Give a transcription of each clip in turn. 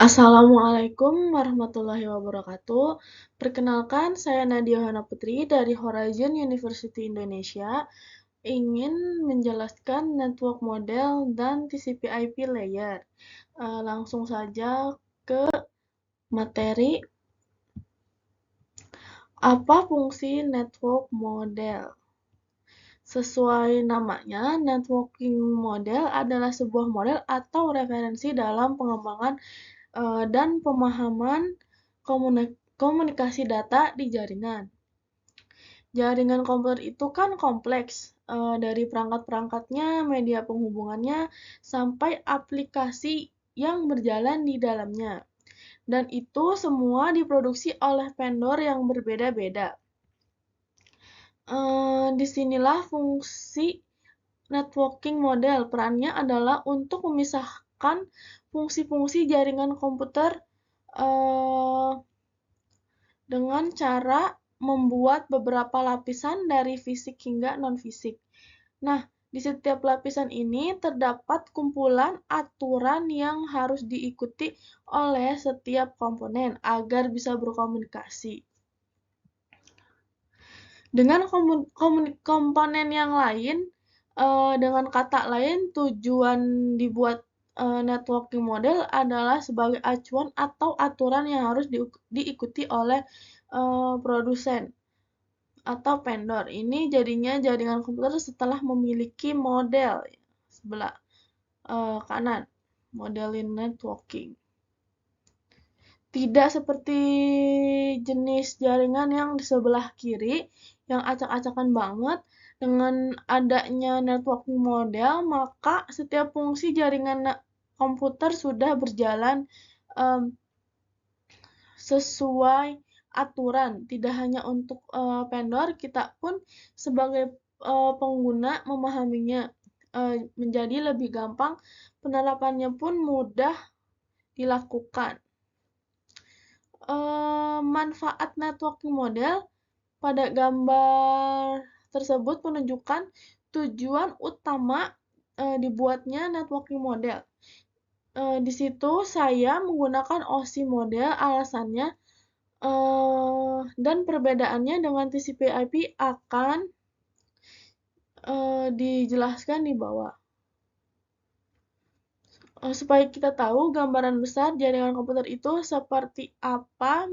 Assalamualaikum warahmatullahi wabarakatuh. Perkenalkan, saya Nadia Yohana Putri dari Horizon University Indonesia, ingin menjelaskan network model dan TCP/IP layer. Langsung saja ke materi. Apa fungsi network model? Sesuai namanya, networking model adalah sebuah model atau referensi dalam pengembangan dan pemahaman komunikasi data di jaringan. Jaringan komputer itu kan kompleks, dari perangkat-perangkatnya, media penghubungannya, sampai aplikasi yang berjalan di dalamnya. Dan itu semua diproduksi oleh vendor yang berbeda-beda. Disinilah fungsi networking model. Perannya adalah untuk memisahkan fungsi-fungsi jaringan komputer dengan cara membuat beberapa lapisan dari fisik hingga non-fisik. Nah, di setiap lapisan ini terdapat kumpulan aturan yang harus diikuti oleh setiap komponen agar bisa berkomunikasi dengan komponen yang lain. Dengan kata lain, tujuan dibuat networking model adalah sebagai acuan atau aturan yang harus diikuti oleh produsen atau vendor. Ini jadinya jaringan komputer setelah memiliki model sebelah kanan, modelin networking. Tidak seperti jenis jaringan yang di sebelah kiri yang acak-acakan banget. Dengan adanya networking model, maka setiap fungsi jaringan komputer sudah berjalan sesuai aturan. Tidak hanya untuk vendor, kita pun sebagai pengguna memahaminya menjadi lebih gampang, penerapannya pun mudah dilakukan. Manfaat networking model pada gambar tersebut menunjukkan tujuan utama dibuatnya networking model. Di situ saya menggunakan OSI model, alasannya dan perbedaannya dengan TCP/IP akan dijelaskan di bawah. Supaya kita tahu gambaran besar jaringan komputer itu seperti apa,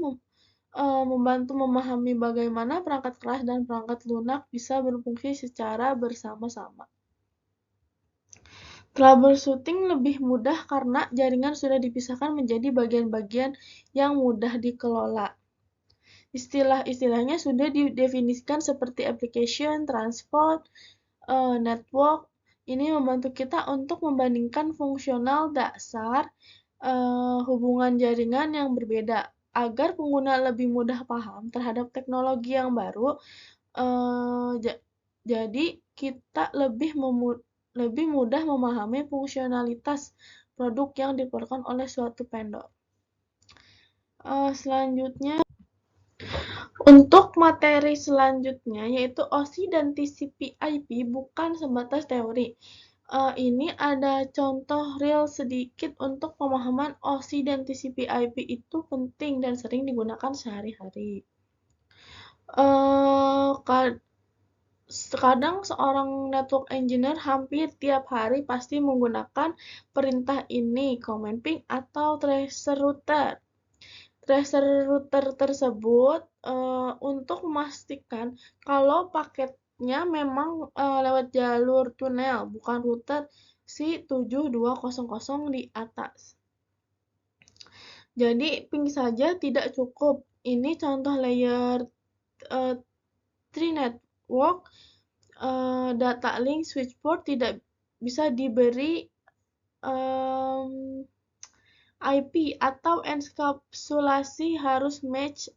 membantu memahami bagaimana perangkat keras dan perangkat lunak bisa berfungsi secara bersama-sama. Troubleshooting lebih mudah karena jaringan sudah dipisahkan menjadi bagian-bagian yang mudah dikelola. Istilah-istilahnya sudah didefinisikan seperti application, transport, network. Ini membantu kita untuk membandingkan fungsional dasar hubungan jaringan yang berbeda agar pengguna lebih mudah paham terhadap teknologi yang baru. Jadi kita lebih mudah memahami fungsionalitas produk yang diperlukan oleh suatu vendor. Selanjutnya, untuk materi selanjutnya yaitu OSI dan TCP/IP bukan sebatas teori. Ini ada contoh real sedikit untuk pemahaman OSI dan TCP/IP itu penting dan sering digunakan sehari-hari. Kadang seorang network engineer hampir tiap hari pasti menggunakan perintah ini, command ping atau tracer router. Tracer router tersebut untuk memastikan kalau paketnya memang lewat jalur tunnel, bukan router si 7200 di atas. Jadi ping saja tidak cukup. Ini contoh layer 3 network. Data link switchboard tidak bisa diberi IP atau enkapsulasi harus match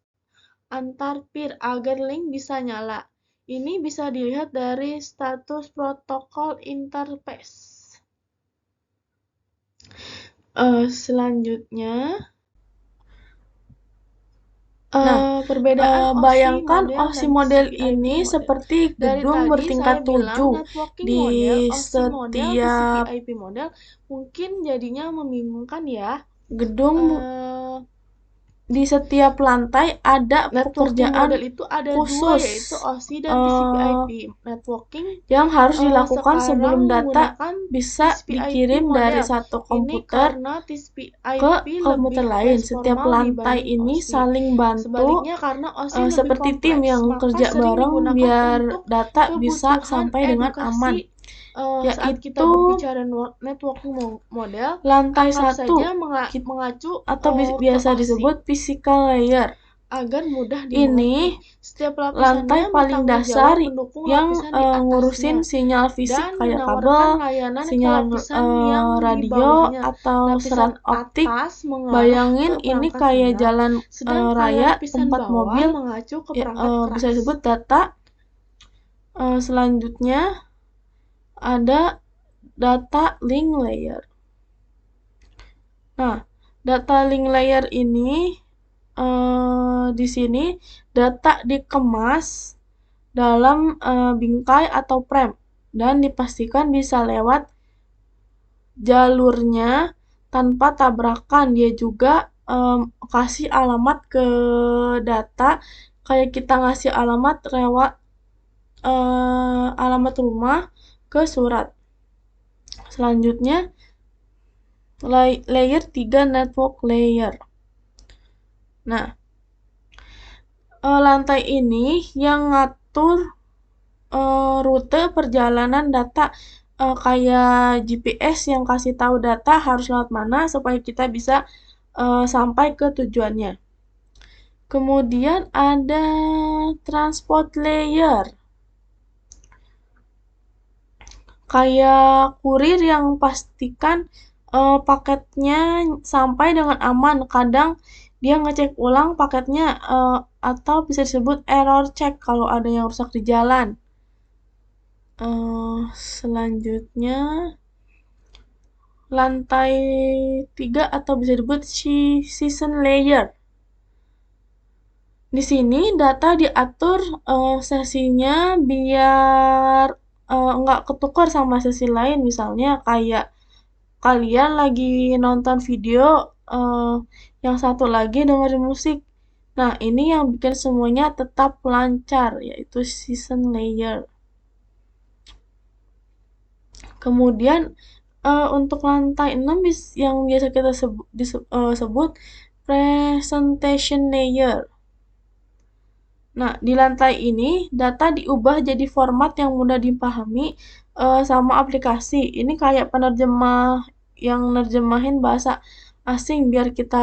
antar peer agar link bisa nyala. Ini bisa dilihat dari status protokol interface. Selanjutnya, perbedaan Bayangkan OSI OSI model dan TCP/IP ini model. seperti Dari gedung tadi bertingkat saya bilang 7 networking di model, OSI model, setiap TCP/IP model mungkin jadinya membingungkan ya. gedung di setiap lantai ada networking pekerjaan model itu ada khusus, dua, yaitu OSI dan TCP/IP. Networking yang harus dilakukan sekarang sebelum data menggunakan bisa TCP/IP dikirim dari model. satu Ini komputer karena ke TCP/IP komputer lebih lain. less Setiap formal lantai dibanding ini OSI. saling bantu, Sebaliknya, karena OSI lebih seperti tim kompleks, yang maka kerja sering bareng digunakan biar untuk data bisa kebutuhan sampai dengan aman. edukasi. Saat kita Yaitu berbicara networking model, lantai anggap 1 saja mengacu atau ke biasa OSI disebut physical layer. agar mudah Ini dimengerti. Setiap lantai lapisannya paling bertanggung dasar jawab mendukung yang lapisan di ngurusin atasnya sinyal fisik dan kayak menawarkan kabel, layanan ke sinyal lapisan yang di radio bawahnya. atau serat Lapisan optik. atas mengarah Bayangin ke ini perangkat kayak lunak, jalan sedangkan raya lapisan tempat bawah mobil, mengacu ke perangkat bisa keras. disebut data. Selanjutnya ada data link layer. Nah, data link layer ini di sini data dikemas dalam bingkai atau frame dan dipastikan bisa lewat jalurnya tanpa tabrakan. Dia juga kasih alamat ke data, kayak kita ngasih alamat lewat alamat rumah ke surat. Selanjutnya layer 3 network layer. Nah, lantai ini yang ngatur rute perjalanan data, kayak GPS yang kasih tahu data harus lewat mana supaya kita bisa sampai ke tujuannya. Kemudian ada transport layer, kayak kurir yang pastikan paketnya sampai dengan aman. Kadang dia ngecek ulang paketnya, atau bisa disebut error check kalau ada yang rusak di jalan. Selanjutnya lantai 3 atau bisa disebut season layer. Di sini data diatur sesinya biar nggak ketukar sama sesi lain. Misalnya kayak kalian lagi nonton video, yang satu lagi dengerin musik. Nah, ini yang bikin semuanya tetap lancar, yaitu season layer. Kemudian untuk lantai 6 yang biasa kita sebut presentation layer. Nah, di lantai ini data diubah jadi format yang mudah dipahami sama aplikasi. Ini kayak penerjemah yang nerjemahin bahasa asing biar kita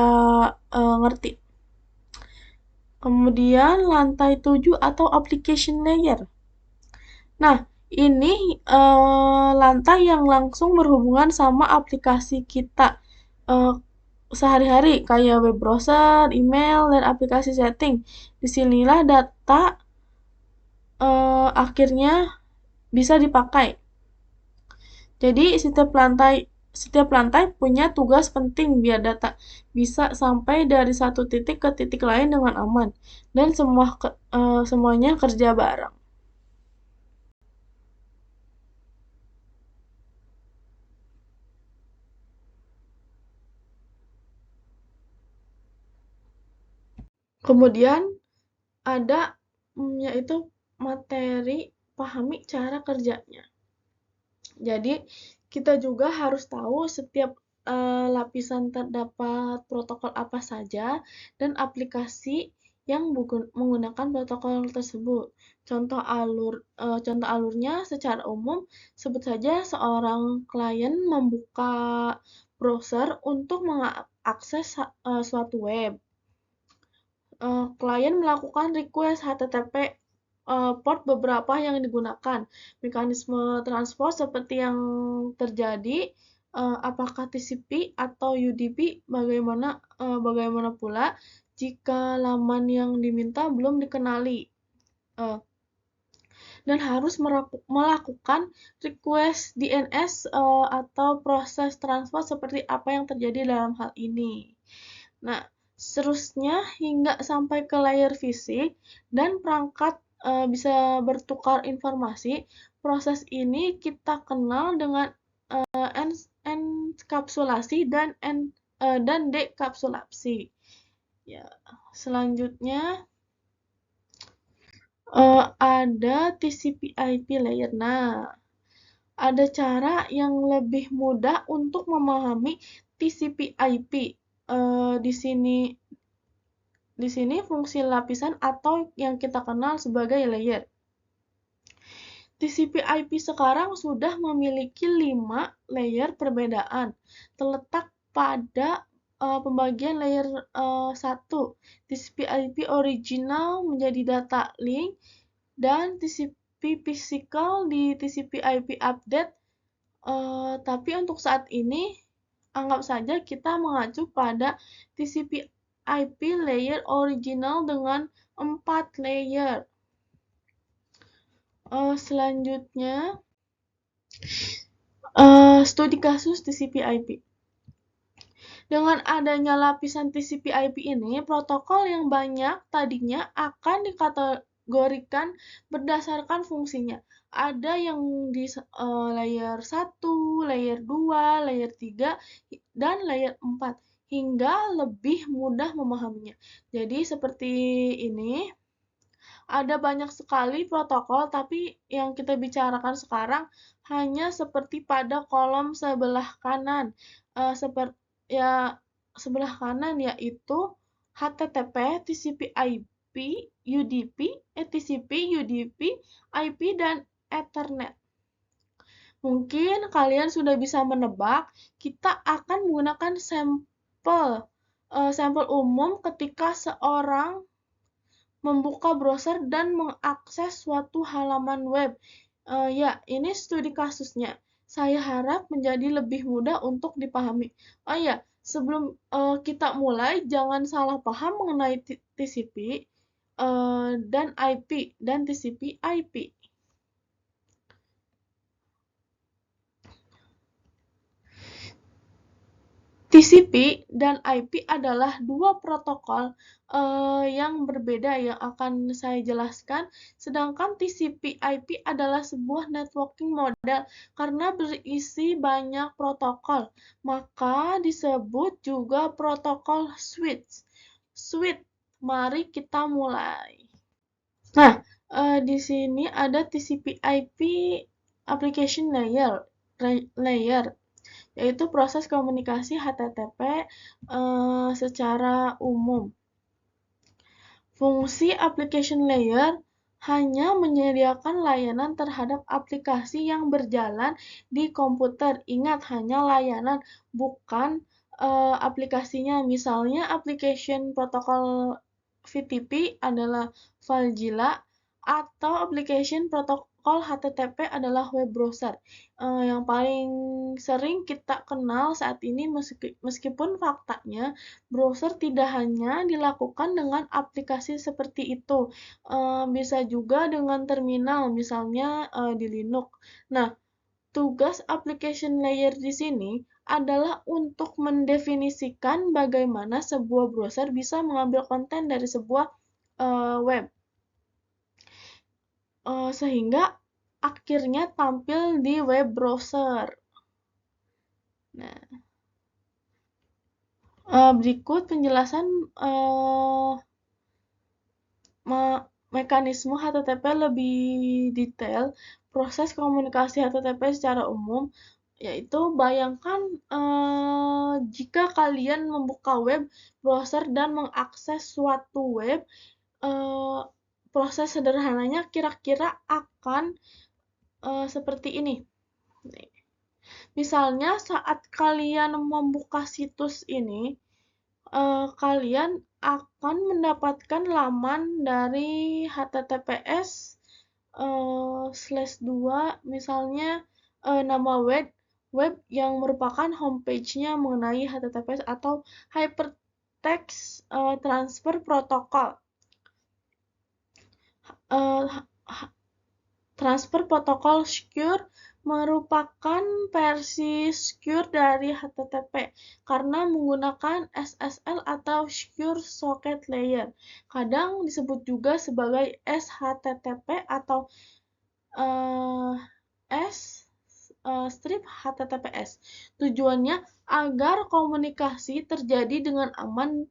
ngerti. Kemudian lantai 7 atau application layer. Nah, ini lantai yang langsung berhubungan sama aplikasi kita sehari-hari, kayak web browser, email, dan aplikasi setting. Disinilah data akhirnya bisa dipakai. Jadi setiap lantai punya tugas penting biar data bisa sampai dari satu titik ke titik lain dengan aman dan semuanya kerja bareng. Kemudian ada yaitu materi pahami cara kerjanya. Jadi kita juga harus tahu setiap lapisan terdapat protokol apa saja dan aplikasi yang menggunakan protokol tersebut. Contoh alurnya secara umum, sebut saja seorang klien membuka browser untuk mengakses suatu web. Klien melakukan request HTTP port beberapa yang digunakan. Mekanisme transport seperti yang terjadi, apakah TCP atau UDP, bagaimana pula jika laman yang diminta belum dikenali, dan harus melakukan request DNS atau proses transport seperti apa yang terjadi dalam hal ini. Nah, seterusnya hingga sampai ke layer fisik dan perangkat bisa bertukar informasi. Proses ini kita kenal dengan enkapsulasi dan dan dekapsulasi. Ya, selanjutnya ada TCP/IP layer. Nah, ada cara yang lebih mudah untuk memahami TCP/IP. Di sini fungsi lapisan atau yang kita kenal sebagai layer. TCP/IP sekarang sudah memiliki 5 layer perbedaan, terletak pada pembagian layer 1. TCP/IP original menjadi data link, dan TCP physical di TCP/IP update. Tapi untuk saat ini, anggap saja kita mengacu pada TCP/IP layer original dengan 4 layer. Selanjutnya, studi kasus TCP/IP. Dengan adanya lapisan TCP/IP ini, protokol yang banyak tadinya akan dikategorikan berdasarkan fungsinya. Ada yang di layer 1, layer 2, layer 3, dan layer 4, hingga lebih mudah memahaminya. Jadi seperti ini. Ada banyak sekali protokol, tapi yang kita bicarakan sekarang hanya seperti pada kolom sebelah kanan. Sebelah kanan yaitu HTTP, TCP/IP, UDP, TCP, UDP, IP, dan Ethernet. Mungkin kalian sudah bisa menebak, kita akan menggunakan sampel umum ketika seorang membuka browser dan mengakses suatu halaman web. Ya, ini studi kasusnya. Saya harap menjadi lebih mudah untuk dipahami. Oh ya, sebelum kita mulai, jangan salah paham mengenai TCP dan IP dan TCP/IP. TCP dan IP adalah dua protokol yang berbeda yang akan saya jelaskan, sedangkan TCP/IP adalah sebuah networking model karena berisi banyak protokol, maka disebut juga protokol switch. Mari kita mulai. Nah, di sini ada TCP/IP application layer, yaitu proses komunikasi HTTP secara umum. Fungsi application layer hanya menyediakan layanan terhadap aplikasi yang berjalan di komputer. Ingat, hanya layanan, bukan aplikasinya. Misalnya, application protokol VTP adalah FileZilla, atau application protokol HTTP adalah web browser. Yang paling sering kita kenal saat ini, meskipun faktanya browser tidak hanya dilakukan dengan aplikasi seperti itu, bisa juga dengan terminal, misalnya di Linux. Nah, tugas application layer di sini adalah untuk mendefinisikan bagaimana sebuah browser bisa mengambil konten dari sebuah web, sehingga akhirnya tampil di web browser. Nah, berikut penjelasan mekanisme HTTP lebih detail. Proses komunikasi HTTP secara umum, yaitu bayangkan jika kalian membuka web browser dan mengakses suatu web, proses sederhananya kira-kira akan seperti ini. Misalnya saat kalian membuka situs ini, kalian akan mendapatkan laman dari https://2, misalnya nama web yang merupakan homepage-nya mengenai HTTPS atau Hypertext Transfer Protocol. Transfer Protocol Secure merupakan versi secure dari HTTP karena menggunakan SSL atau Secure Socket Layer. Kadang disebut juga sebagai SHTTP atau strip HTTPS. Tujuannya agar komunikasi terjadi dengan aman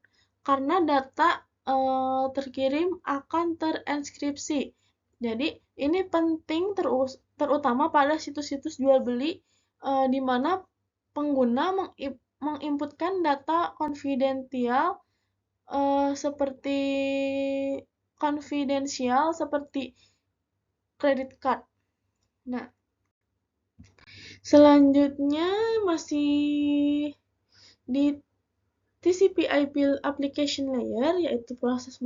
karena data terkirim akan terenskripsi. Jadi ini penting terutama pada situs-situs jual beli di mana pengguna menginputkan data seperti konfidensial seperti credit card. Nah, selanjutnya masih di TCP/IP application layer, yaitu proses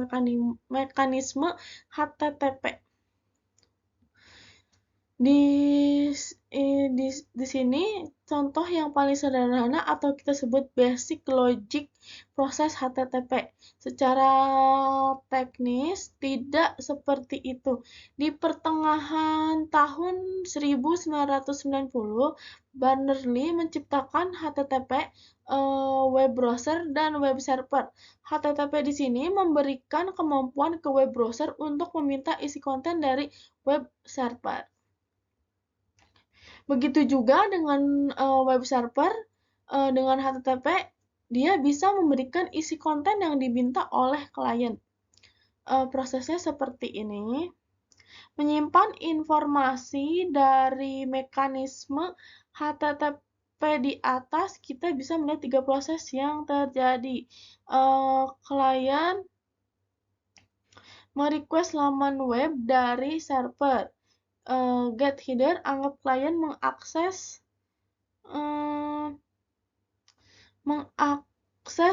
mekanisme HTTP. Di sini contoh yang paling sederhana atau kita sebut basic logic proses HTTP. Secara teknis tidak seperti itu. Di pertengahan tahun 1990, Berners-Lee menciptakan HTTP web browser dan web server. HTTP di sini memberikan kemampuan ke web browser untuk meminta isi konten dari web server. Begitu juga dengan web server, dengan HTTP, dia bisa memberikan isi konten yang diminta oleh klien. Prosesnya seperti ini. Menyimpan informasi dari mekanisme HTTP di atas, kita bisa melihat 3 proses yang terjadi. Klien merequest laman web dari server. Get header, anggap klien mengakses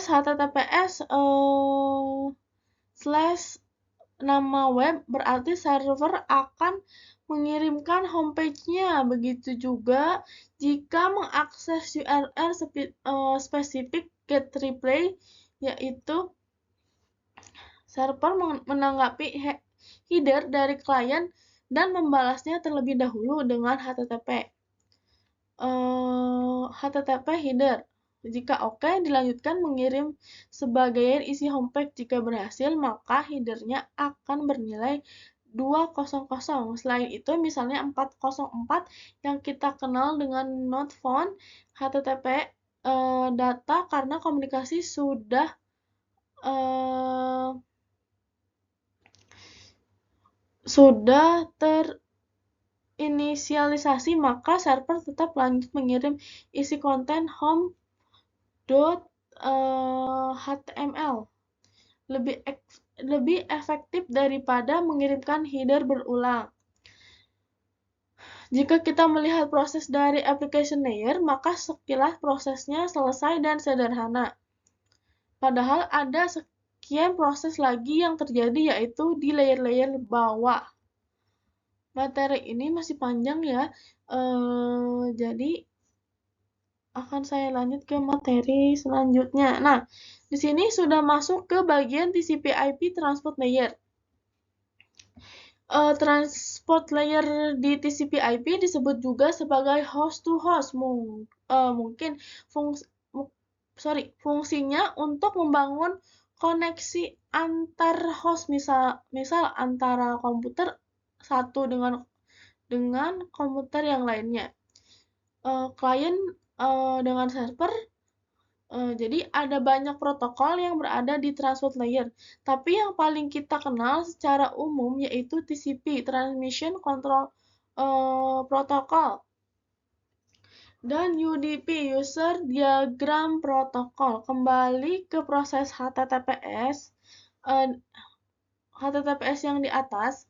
HTTPS / nama web, berarti server akan mengirimkan homepage-nya. Begitu juga jika mengakses URL spesifik get reply, yaitu server menanggapi header dari klien dan membalasnya terlebih dahulu dengan HTTP. HTTP header. Jika oke, dilanjutkan mengirim sebagian isi homepage. Jika berhasil, maka headernya akan bernilai 200. Selain itu, misalnya 404 yang kita kenal dengan not found, HTTP data karena komunikasi sudah terinisialisasi, maka server tetap lanjut mengirim isi konten home.html. Lebih efektif daripada mengirimkan header berulang. Jika kita melihat proses dari application layer, maka sekilas prosesnya selesai dan sederhana. Padahal ada sekian proses lagi yang terjadi, yaitu di layer-layer bawah. Materi ini masih panjang ya, jadi akan saya lanjut ke materi selanjutnya. Nah, di sini sudah masuk ke bagian TCP/IP transport layer. Transport layer di TCP/IP disebut juga sebagai host-to-host. Mungkin fungsinya untuk membangun koneksi antar host, misal antara komputer satu dengan komputer yang lainnya. Klien dengan server. Jadi ada banyak protokol yang berada di transport layer. Tapi yang paling kita kenal secara umum yaitu TCP, Transmission Control Protocol. Dan UDP, User Diagram Protocol. Kembali ke proses HTTPS yang di atas.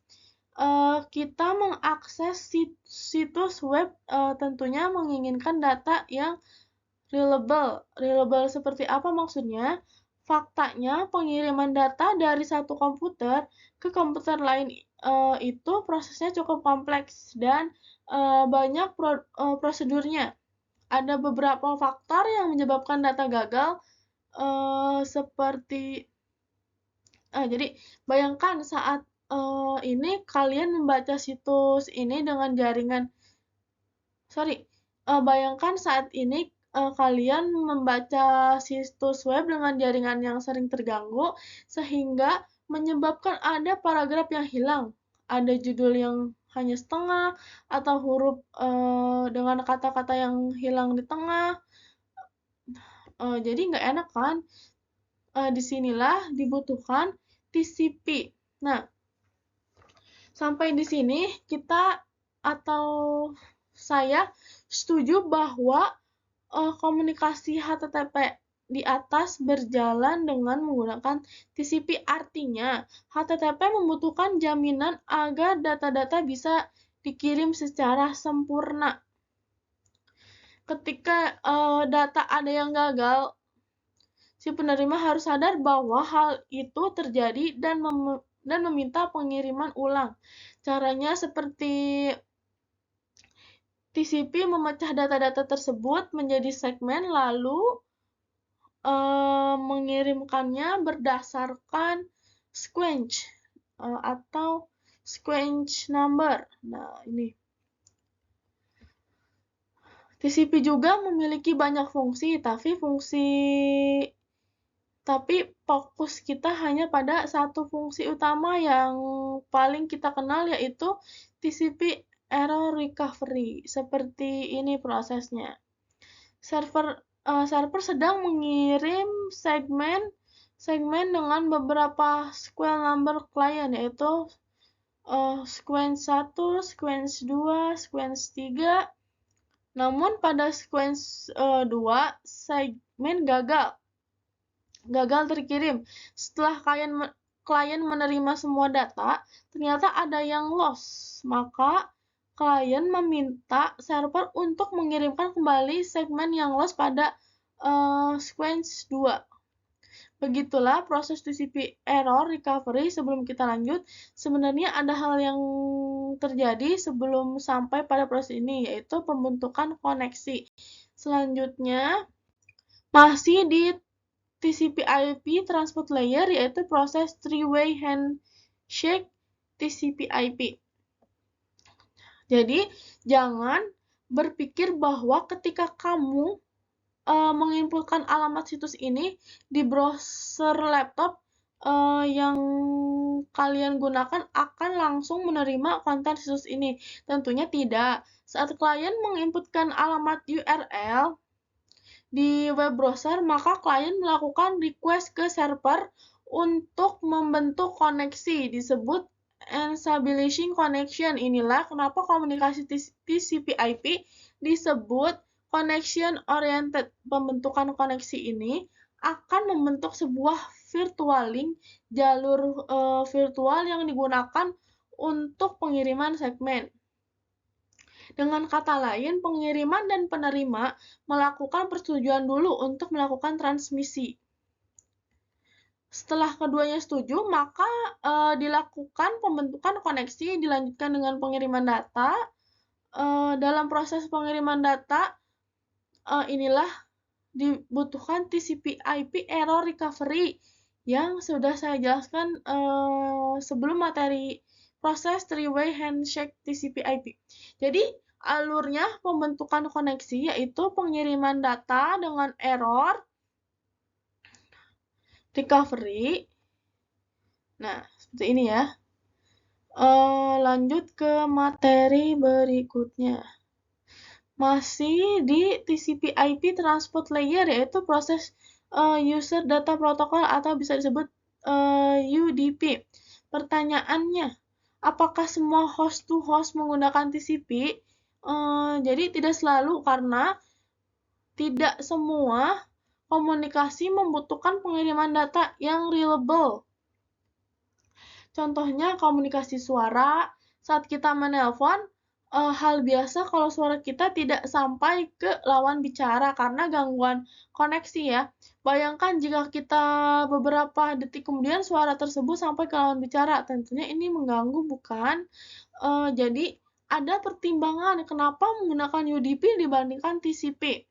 Kita mengakses situs web tentunya menginginkan data yang reliable. Reliable seperti apa maksudnya? Faktanya, pengiriman data dari satu komputer ke komputer lain itu prosesnya cukup kompleks dan banyak prosedurnya. Ada beberapa faktor yang menyebabkan data gagal jadi bayangkan saat ini kalian membaca situs ini dengan jaringan. Bayangkan saat ini kalian membaca situs web dengan jaringan yang sering terganggu sehingga menyebabkan ada paragraf yang hilang, ada judul yang hanya setengah, atau huruf dengan kata-kata yang hilang di tengah. Jadi nggak enak kan? Disinilah dibutuhkan TCP. Nah, sampai di sini kita atau saya setuju bahwa komunikasi HTTP di atas berjalan dengan menggunakan TCP. Artinya, HTTP membutuhkan jaminan agar data-data bisa dikirim secara sempurna. Ketika data ada yang gagal, si penerima harus sadar bahwa hal itu terjadi dan meminta pengiriman ulang. Caranya seperti TCP memecah data-data tersebut menjadi segmen lalu mengirimkannya berdasarkan sequence atau sequence number. Nah, ini. TCP juga memiliki banyak fungsi, tapi fokus kita hanya pada satu fungsi utama yang paling kita kenal, yaitu TCP error recovery. Seperti ini prosesnya. Server sedang mengirim segmen dengan beberapa sequence number klien, yaitu sequence 1, sequence 2, sequence 3. Namun pada sequence 2, segmen gagal terkirim. Setelah klien menerima semua data, ternyata ada yang lost. Maka klien meminta server untuk mengirimkan kembali segmen yang lost pada sequence 2. Begitulah proses TCP error recovery. Sebelum kita lanjut, sebenarnya ada hal yang terjadi sebelum sampai pada proses ini, yaitu pembentukan koneksi. Selanjutnya, masih di TCP/IP transport layer, yaitu proses three-way handshake TCP/IP. Jadi, jangan berpikir bahwa ketika kamu menginputkan alamat situs ini di browser laptop yang kalian gunakan akan langsung menerima konten situs ini. Tentunya tidak. Saat klien menginputkan alamat URL di web browser, maka klien melakukan request ke server untuk membentuk koneksi, disebut establishing connection. Inilah kenapa komunikasi TCP/IP disebut connection oriented. Pembentukan koneksi ini akan membentuk sebuah virtual link, jalur virtual yang digunakan untuk pengiriman segmen. Dengan kata lain, pengiriman dan penerima melakukan persetujuan dulu untuk melakukan transmisi. Setelah keduanya setuju, maka dilakukan pembentukan koneksi, dilanjutkan dengan pengiriman data. Dalam proses pengiriman data, inilah dibutuhkan TCP/IP error recovery yang sudah saya jelaskan sebelum materi proses three-way handshake TCP/IP. Jadi, alurnya pembentukan koneksi yaitu pengiriman data dengan error recovery. Nah, seperti ini ya. Lanjut ke materi berikutnya. Masih di TCP/IP transport layer, yaitu proses user data protocol atau bisa disebut UDP. Pertanyaannya, apakah semua host-to-host menggunakan TCP? Jadi tidak selalu, karena tidak semua komunikasi membutuhkan pengiriman data yang reliable. Contohnya komunikasi suara, saat kita menelpon, hal biasa kalau suara kita tidak sampai ke lawan bicara karena gangguan koneksi ya. Bayangkan jika kita beberapa detik kemudian suara tersebut sampai ke lawan bicara, tentunya ini mengganggu, bukan? Jadi ada pertimbangan kenapa menggunakan UDP dibandingkan TCP.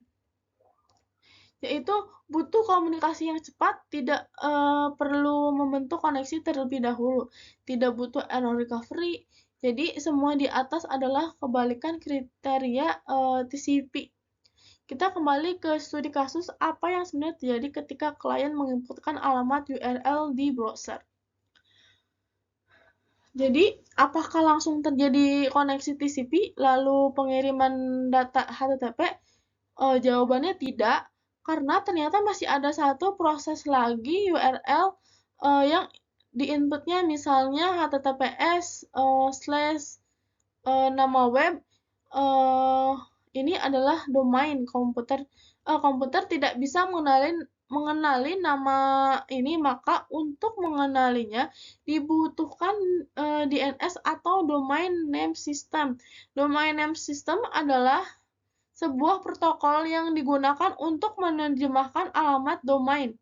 Yaitu butuh komunikasi yang cepat, tidak perlu membentuk koneksi terlebih dahulu, tidak butuh error recovery. Jadi semua di atas adalah kebalikan kriteria TCP. Kita kembali ke studi kasus apa yang sebenarnya terjadi ketika klien menginputkan alamat URL di browser. Jadi, apakah langsung terjadi koneksi TCP lalu pengiriman data HTTP? Jawabannya tidak, karena ternyata masih ada satu proses lagi URL yang di-inputnya misalnya HTTPS nama web. Ini adalah domain komputer. Komputer tidak bisa mengenali nama ini, maka untuk mengenalinya dibutuhkan DNS atau domain name system. Domain name system adalah sebuah protokol yang digunakan untuk menerjemahkan alamat domain.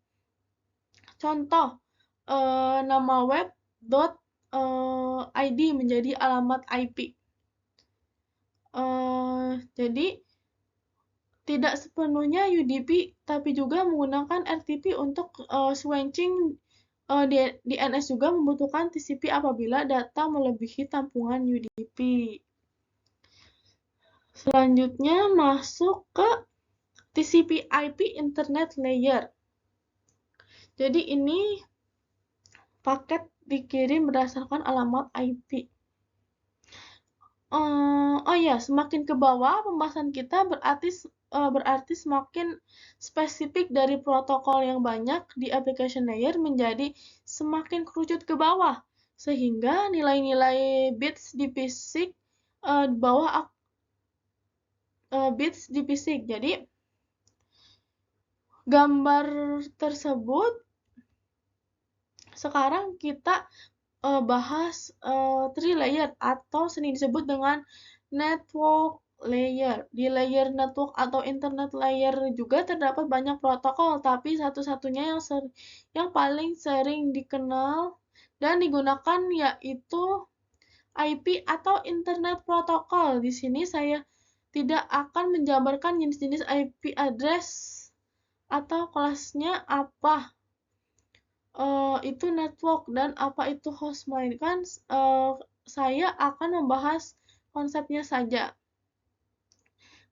Contoh, nama web .id menjadi alamat IP. Jadi, tidak sepenuhnya UDP, tapi juga menggunakan RTP untuk switching. DNS juga membutuhkan TCP apabila data melebihi tampungan UDP. Selanjutnya masuk ke TCP/IP Internet Layer. Jadi ini paket dikirim berdasarkan alamat IP. Semakin ke bawah pembahasan kita berarti semakin spesifik dari protokol yang banyak di application layer menjadi semakin kerucut ke bawah, sehingga nilai-nilai bits dipisik di bawah bits dipisik. Jadi gambar tersebut sekarang kita bahas 3 layer atau sering disebut dengan network layer. Di layer network atau internet layer juga terdapat banyak protokol, tapi satu-satunya yang paling sering dikenal dan digunakan yaitu IP atau internet protokol. Di sini saya tidak akan menjabarkan jenis-jenis IP address atau kelasnya apa itu network dan apa itu host, melainkan saya akan membahas konsepnya saja.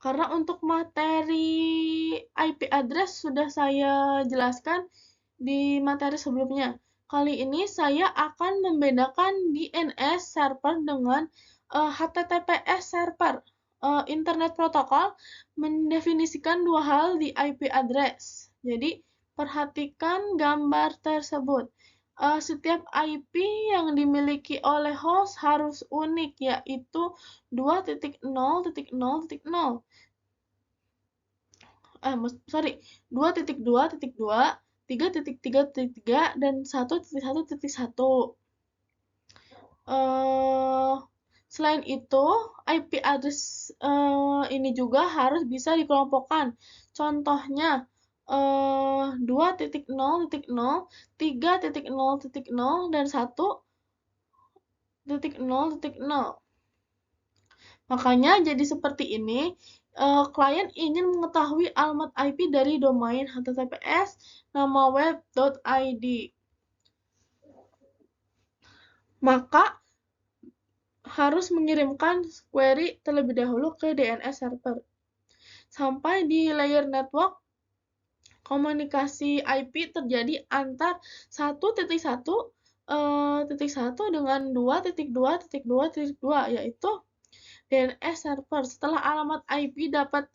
Karena untuk materi IP address sudah saya jelaskan di materi sebelumnya. Kali ini saya akan membedakan DNS server dengan HTTPS server. Internet protokol mendefinisikan dua hal di IP address. Jadi, perhatikan gambar tersebut. Setiap IP yang dimiliki oleh host harus unik, yaitu 2.0.0.0. 2.2.2, 3.3.3, dan 1.1.1. Selain itu, IP address ini juga harus bisa dikelompokkan. Contohnya, 2.0.0, 3.0.0, dan 1.0.0. Makanya jadi seperti ini. Klien ingin mengetahui alamat IP dari domain HTTPS nama web.id. Maka harus mengirimkan query terlebih dahulu ke DNS server. Sampai di layer network, komunikasi IP terjadi antar 1.1.1 dengan 2.2.2.2, yaitu DNS server. Setelah alamat IP dapat,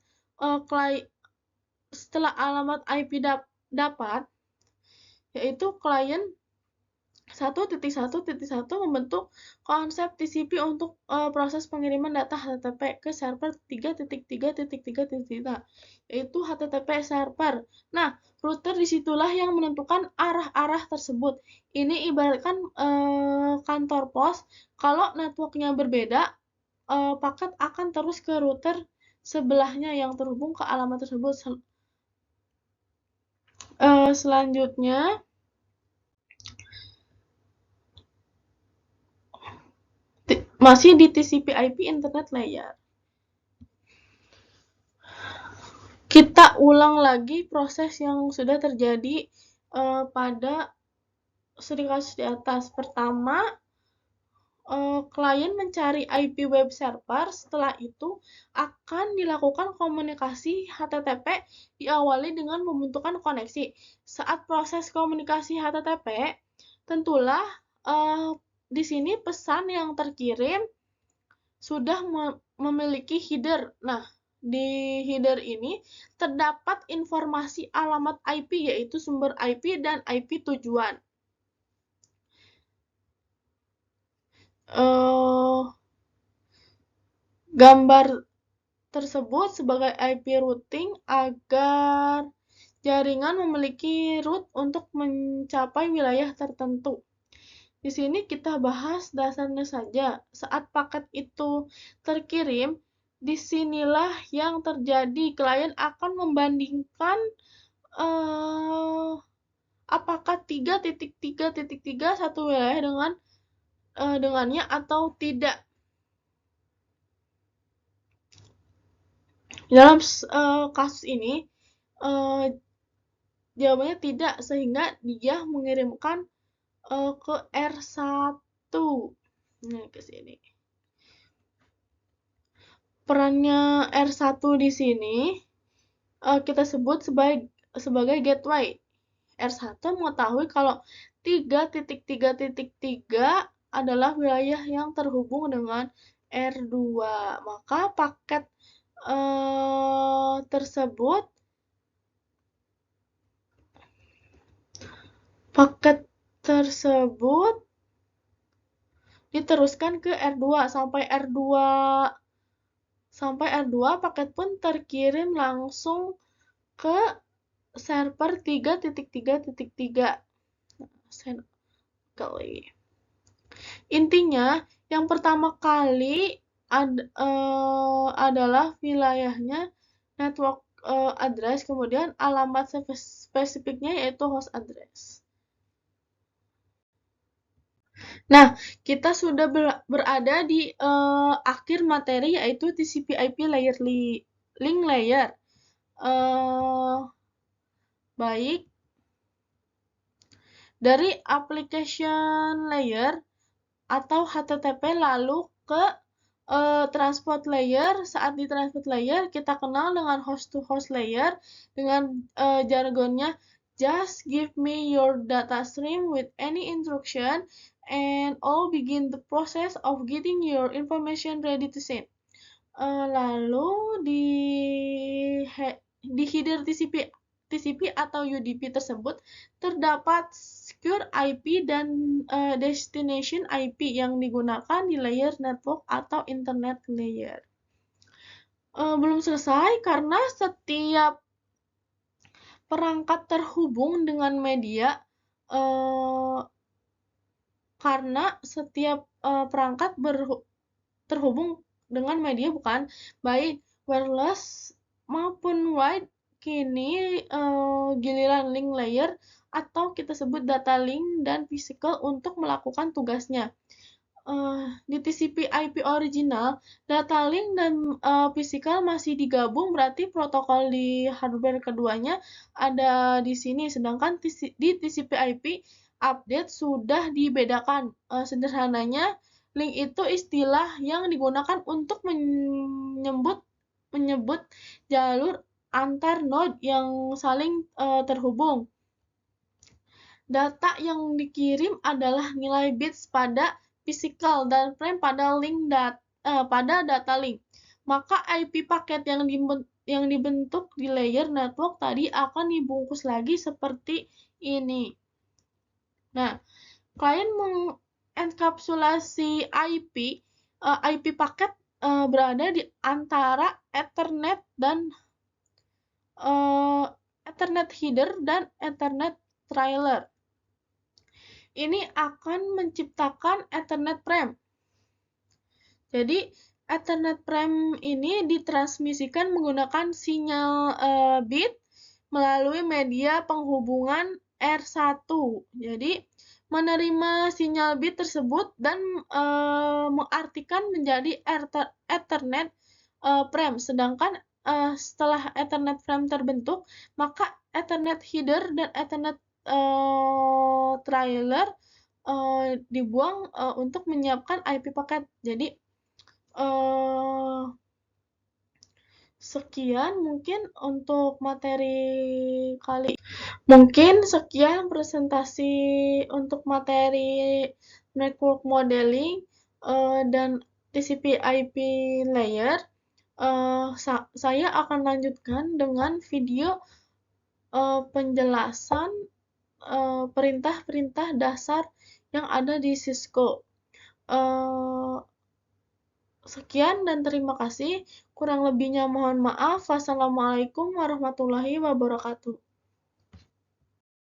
yaitu klien 1.1.1 membentuk konsep TCP untuk proses pengiriman data HTTP ke server 3.3.3, yaitu HTTP server. Nah, router disitulah yang menentukan arah-arah tersebut. Ini ibaratkan kantor pos. Kalau networknya berbeda, paket akan terus ke router sebelahnya yang terhubung ke alamat tersebut. Selanjutnya, masih di TCP/IP Internet Layer. Kita ulang lagi proses yang sudah terjadi pada studi kasus di atas. Pertama, klien mencari IP web server. Setelah itu akan dilakukan komunikasi HTTP diawali dengan pembentukan koneksi. Saat proses komunikasi HTTP, tentulah di sini pesan yang terkirim sudah memiliki header. Nah, di header ini terdapat informasi alamat IP, yaitu sumber IP dan IP tujuan. Gambar tersebut sebagai IP routing agar jaringan memiliki route untuk mencapai wilayah tertentu. Di sini kita bahas dasarnya saja. Saat paket itu terkirim, disinilah yang terjadi. Klien akan membandingkan apakah 3.3.3 satu wilayah dengannya atau tidak. Dalam kasus ini, jawabannya tidak, sehingga dia mengirimkan ke R1. Nah, ke sini. Perannya R1 di sini kita sebut sebagai gateway. R1 mengetahui kalau 3.3.3 adalah wilayah yang terhubung dengan R2. Maka paket tersebut diteruskan ke R2 sampai R2 paket pun terkirim langsung ke server 3.3.3. Intinya, yang pertama kali adalah wilayahnya network address, kemudian alamat spesifiknya yaitu host address. Nah, kita sudah berada di akhir materi, yaitu TCP/IP layer link layer. Baik, dari application layer atau HTTP lalu ke transport layer. Saat di transport layer kita kenal dengan host to host layer dengan jargonnya just give me your data stream with any instruction and I'll begin the process of getting your information ready to send. Lalu di header TCP atau UDP tersebut terdapat secure IP dan destination IP yang digunakan di layer network atau internet layer. Belum selesai karena setiap perangkat terhubung dengan media, karena setiap perangkat terhubung dengan media, bukan baik wireless maupun wired. Kini giliran link layer atau kita sebut data link dan physical untuk melakukan tugasnya. Di TCP/IP original, data link dan physical masih digabung, berarti protokol di hardware keduanya ada di sini, sedangkan di TCP/IP update sudah dibedakan. Sederhananya, link itu istilah yang digunakan untuk menyebut jalur antar node yang saling terhubung. Data yang dikirim adalah nilai bits pada physical dan frame pada data link. Maka IP paket yang dibentuk di layer network tadi akan dibungkus lagi seperti ini. Nah, klien mengenkapsulasi IP paket berada di antara Ethernet dan Ethernet header dan Ethernet trailer. Ini akan menciptakan Ethernet frame. Jadi, Ethernet frame ini ditransmisikan menggunakan sinyal bit melalui media penghubungan R1. Jadi, menerima sinyal bit tersebut dan mengartikan menjadi Ethernet frame. Sedangkan setelah Ethernet frame terbentuk, maka Ethernet header dan Ethernet trailer dibuang untuk menyiapkan IP paket. Jadi Sekian mungkin untuk materi kali. Mungkin sekian presentasi untuk materi network modeling dan TCP/IP layer. Saya akan lanjutkan dengan video penjelasan perintah-perintah dasar yang ada di Cisco. Sekian dan terima kasih. Kurang lebihnya mohon maaf. Wassalamualaikum warahmatullahi wabarakatuh.